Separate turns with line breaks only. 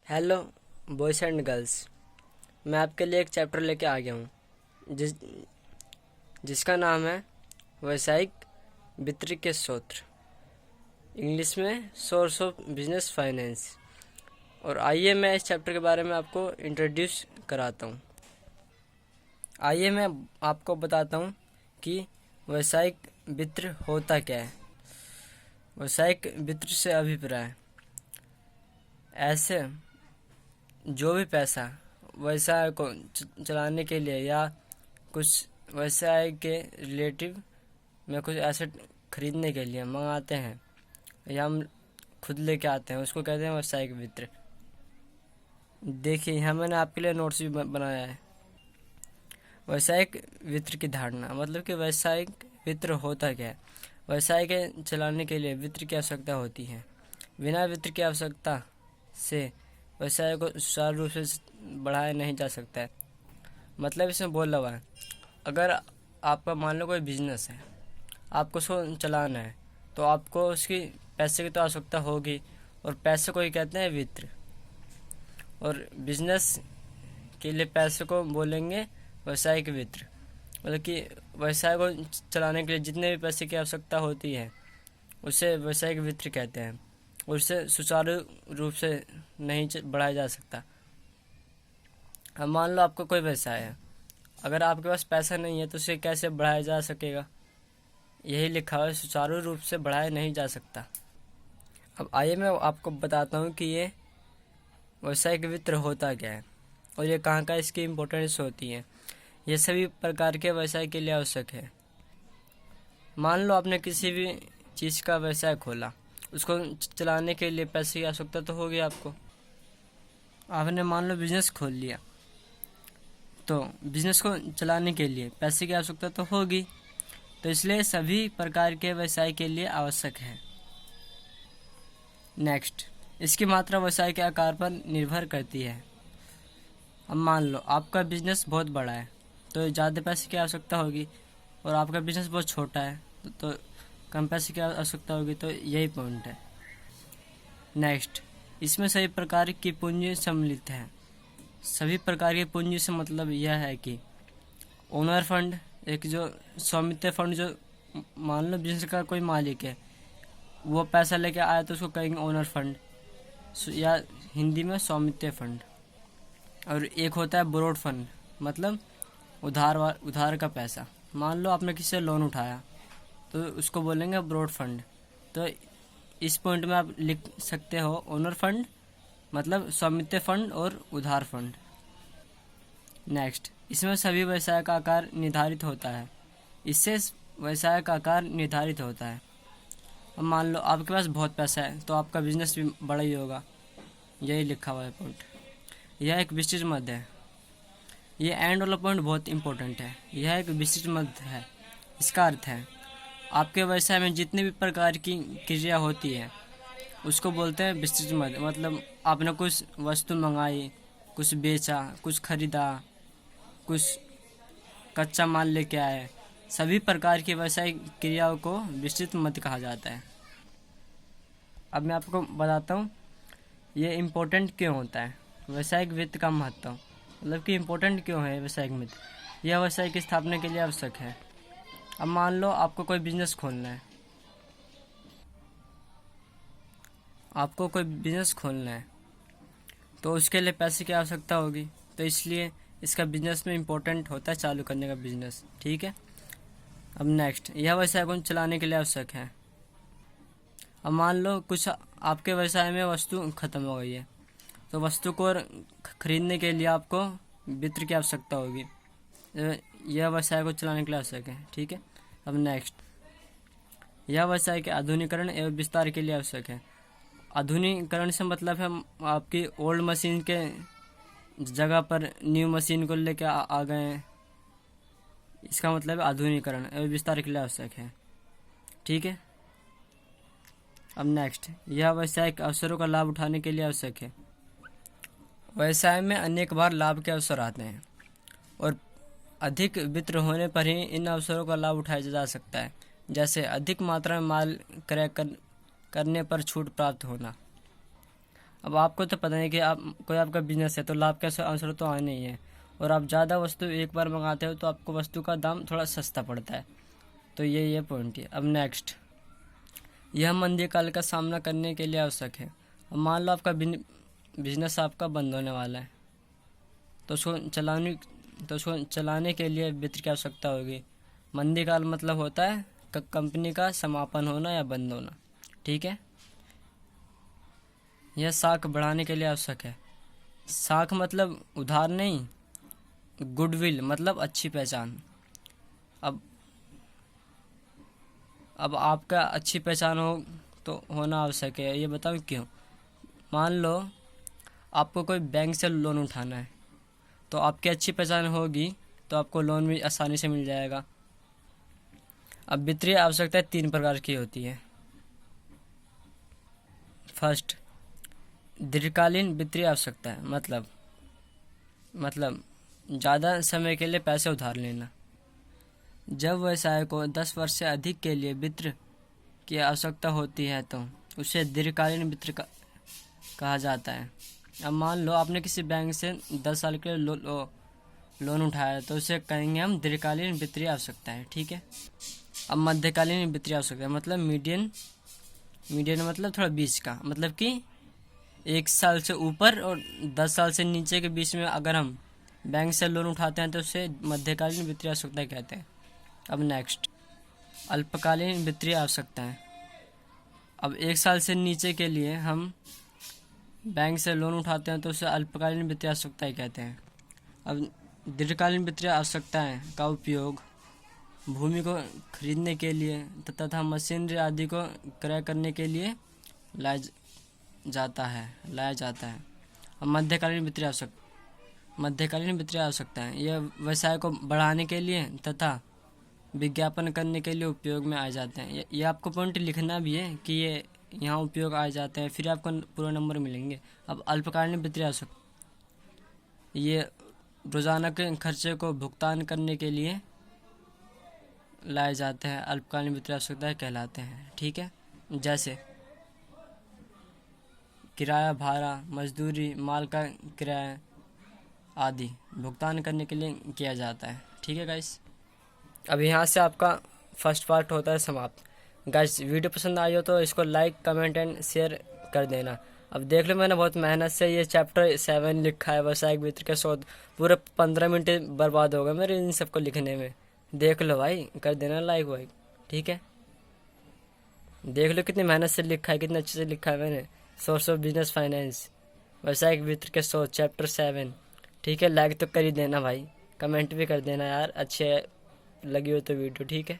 Hello boys and girls. मैं आपके लिए एक चैप्टर लेके आ गया हूँ जिसका नाम है व्यावसायिक वित्त के स्रोत, इंग्लिश में सोर्स ऑफ बिजनेस फाइनेंस। और आइए मैं इस चैप्टर के बारे में आपको इंट्रोड्यूस कराता हूँ। आइए मैं आपको बताता हूँ कि व्यावसायिक वित्त होता क्या है। व्यावसायिक वित्त से अभिप्राय ऐसे जो भी पैसा व्यवसाय को चलाने के लिए या कुछ व्यवसाय के रिलेटिव में कुछ एसेट खरीदने के लिए मंगाते हैं या हम खुद लेके आते हैं, उसको कहते हैं व्यावसायिक वित्त। देखिए यहाँ मैंने आपके लिए नोट्स भी बनाया है। व्यावसायिक वित्त की धारणा मतलब कि व्यावसायिक वित्त होता क्या है। व्यवसाय के चलाने के लिए वित्त की आवश्यकता होती है। बिना वित्त की आवश्यकता से व्यवसाय को सुचारू रूप से बढ़ाया नहीं जा सकता है। मतलब इसमें बोल रहा है, अगर आपका मान लो कोई बिजनेस है, आपको उसको चलाना है तो आपको उसकी पैसे की तो आवश्यकता होगी, और पैसे को ही कहते हैं वित्त। और बिजनेस के लिए पैसे को बोलेंगे व्यावसायिक वित्त। मतलब कि व्यवसाय को चलाने के लिए जितने भी पैसे की आवश्यकता होती है उसे व्यावसायिक वित्त कहते हैं, और उसे सुचारू रूप से नहीं बढ़ाया जा सकता। अब मान लो आपका कोई व्यवसाय है, अगर आपके पास पैसा नहीं है तो उसे कैसे बढ़ाया जा सकेगा। यही लिखा हुआ है, सुचारू रूप से बढ़ाया नहीं जा सकता। अब आइए मैं आपको बताता हूँ कि ये व्यावसायिक वित्त होता क्या है और ये कहाँ का इसकी इम्पोर्टेंस होती है। ये सभी प्रकार के व्यवसाय के लिए आवश्यक है। मान लो आपने किसी भी चीज़ का व्यवसाय खोला, उसको चलाने के लिए पैसे की आवश्यकता तो होगी आपको। आपने मान लो बिजनेस खोल लिया, तो बिजनेस को चलाने के लिए पैसे की आवश्यकता तो होगी, तो इसलिए सभी प्रकार के व्यवसाय के लिए आवश्यक है। नेक्स्ट, इसकी मात्रा व्यवसाय के आकार पर निर्भर करती है। अब मान लो आपका बिजनेस बहुत बड़ा है तो ज़्यादा पैसे की आवश्यकता होगी, और आपका बिजनेस बहुत छोटा है तो कम पैसे की आवश्यकता होगी। तो यही पॉइंट है। नेक्स्ट, इसमें सभी प्रकार की पूंजी सम्मिलित है। सभी प्रकार की पूंजी से मतलब यह है कि ओनर फंड, एक जो स्वामित्व फंड, जो मान लो बिजनेस का कोई मालिक है वो पैसा लेके आया तो उसको कहेंगे ओनर फंड, या हिंदी में स्वामित्व फंड। और एक होता है बोरोड फंड, मतलब उधार का पैसा। मान लो आपने किसी से लोन उठाया तो उसको बोलेंगे बोरोड फंड। तो इस पॉइंट में आप लिख सकते हो ओनर फंड मतलब स्वामित्व फंड और उधार फंड। नेक्स्ट, इसमें सभी व्यवसाय का आकार निर्धारित होता है। इससे व्यवसाय का आकार निर्धारित होता है। अब मान लो आपके पास बहुत पैसा है तो आपका बिजनेस भी बड़ा ही होगा। यही लिखा हुआ है पॉइंट। यह एक विशिष्ट मध्य है। ये एंड वाला पॉइंट बहुत इंपॉर्टेंट है। यह एक विशिष्ट मध्य है। इसका अर्थ है आपके व्यवसाय में जितने भी प्रकार की क्रिया होती है उसको बोलते हैं विशिष्ट मध्य। मतलब आपने कुछ वस्तु मंगाई, कुछ बेचा, कुछ खरीदा, कुछ कच्चा माल लेके आए, सभी प्रकार की व्यावसायिक क्रियाओं को विस्तृत मध्य कहा जाता है। अब मैं आपको बताता हूँ ये इम्पोर्टेंट क्यों होता है व्यावसायिक वित्त का महत्व, मतलब कि इम्पोर्टेंट क्यों है व्यावसायिक वित्त। यह व्यवसाय की स्थापना के लिए आवश्यक है। अब मान लो आपको कोई बिजनेस खोलना है, आपको कोई बिजनेस खोलना है तो उसके लिए पैसे की आवश्यकता होगी, तो इसलिए इसका बिजनेस में इम्पोर्टेंट होता है चालू करने का बिजनेस। ठीक है। अब नेक्स्ट, यह व्यवसाय को चलाने के लिए आवश्यक है। अब मान लो कुछ आपके व्यवसाय में वस्तु खत्म हो गई है तो वस्तु को खरीदने के लिए आपको वित्त की आवश्यकता होगी। यह व्यवसाय को चलाने के लिए आवश्यक है। ठीक है। अब नेक्स्ट, यह व्यवसाय के आधुनिकीकरण एवं विस्तार के लिए आवश्यक है। आधुनिकीकरण से मतलब है आपकी ओल्ड मशीन के जगह पर न्यू मशीन को लेकर आ गए हैं। इसका मतलब है आधुनिकीकरण एवं विस्तार के लिए आवश्यक है। ठीक है। अब नेक्स्ट, यह व्यवसाय के अवसरों का लाभ उठाने के लिए आवश्यक है। व्यवसाय में अनेक बार लाभ के अवसर आते हैं और अधिक वित्त होने पर ही इन अवसरों का लाभ उठाया जा सकता है। जैसे अधिक मात्रा में माल क्रय करने पर छूट प्राप्त होना। अब आपको तो पता नहीं कि आप कोई आपका बिजनेस है तो लाभ कैसे अवसर तो आने ही है, और आप ज़्यादा वस्तु एक बार मंगाते हो तो आपको वस्तु का दाम थोड़ा सस्ता पड़ता है। तो ये पॉइंट है। अब नेक्स्ट, यह मंदी काल का सामना करने के लिए आवश्यक है। अब मान लो आपका बिजनेस आपका बंद होने वाला है, तो उसको चलाने के लिए वित्त की आवश्यकता होगी। मंदी काल मतलब होता है कंपनी का समापन होना या बंद होना, ठीक है। यह साख बढ़ाने के लिए आवश्यक है। साख मतलब उधार नहीं, गुडविल मतलब अच्छी पहचान। अब आपका अच्छी पहचान हो तो होना आवश्यक है। ये बताऊँ क्यों? मान लो आपको कोई बैंक से लोन उठाना है, तो आपकी अच्छी पहचान होगी तो आपको लोन भी आसानी से मिल जाएगा। अब वित्तीय आवश्यकता 3 प्रकार की होती है। फर्स्ट, दीर्घकालीन वित्तीय आवश्यकता है, मतलब ज़्यादा समय के लिए पैसे उधार लेना। जब व्यवसाय को 10 वर्ष से अधिक के लिए वित्त की आवश्यकता होती है तो उसे दीर्घकालीन वित्त कहा जाता है। अब मान लो आपने किसी बैंक से 10 साल के लिए लोन उठाया तो उसे कहेंगे हम दीर्घकालीन वित्तीय आवश्यकता है, ठीक है। अब मध्यकालीन वित्तीय आवश्यकता मतलब मीडियन मतलब थोड़ा बीच का, मतलब कि 1 साल से ऊपर और 10 साल से नीचे के बीच में अगर हम बैंक से लोन उठाते हैं तो उसे मध्यकालीन वित्तीय आवश्यकता कहते हैं। अब नेक्स्ट, अल्पकालीन वित्तीय आवश्यकता है। अब 1 साल से नीचे के लिए हम बैंक से लोन उठाते हैं तो उसे अल्पकालीन वित्तीय आवश्यकता कहते हैं। अब दीर्घकालीन वित्तीय आवश्यकताएं का उपयोग भूमि को खरीदने के लिए तथा मशीनरी आदि को क्रय करने के लिए लाया जाता है। अब मध्यकालीन वित्तीय आवश्यकताएं यह व्यवसाय को बढ़ाने के लिए तथा विज्ञापन करने के लिए उपयोग में आ जाते हैं। ये आपको पॉइंट लिखना भी है कि ये यहाँ उपयोग आ जाते हैं, फिर आपको पूरा नंबर मिलेंगे। अब अल्पकालीन वित्तीय आवश्यकता, ये रोज़ाना के खर्चे को भुगतान करने के लिए लाए जाते हैं, अल्पकालीन वित्तीय आवश्यकताएं कहलाते हैं, ठीक है। जैसे किराया, भाड़ा, मजदूरी, माल का किराया आदि भुगतान करने के लिए किया जाता है, ठीक है गाइस। अब यहाँ से आपका फर्स्ट पार्ट होता है समाप्त। गाइस वीडियो पसंद आई हो तो इसको लाइक, कमेंट एंड शेयर कर देना। अब देख लो मैंने बहुत मेहनत से ये चैप्टर 7 लिखा है, व्यवसायिक वित्त के शोध। पूरे 15 मिनट बर्बाद हो गए मेरे इन सबको लिखने में। देख लो भाई, कर देना लाइक भाई, ठीक है। देख लो कितनी मेहनत से लिखा है, कितना अच्छे से लिखा है मैंने। सोर्स ऑफ बिजनेस फाइनेंस, व्यवसायिक वित्त के शोध, चैप्टर 7, ठीक है। लाइक तो कर ही देना भाई, कमेंट भी कर देना यार, अच्छे लगी हो तो वीडियो, ठीक है।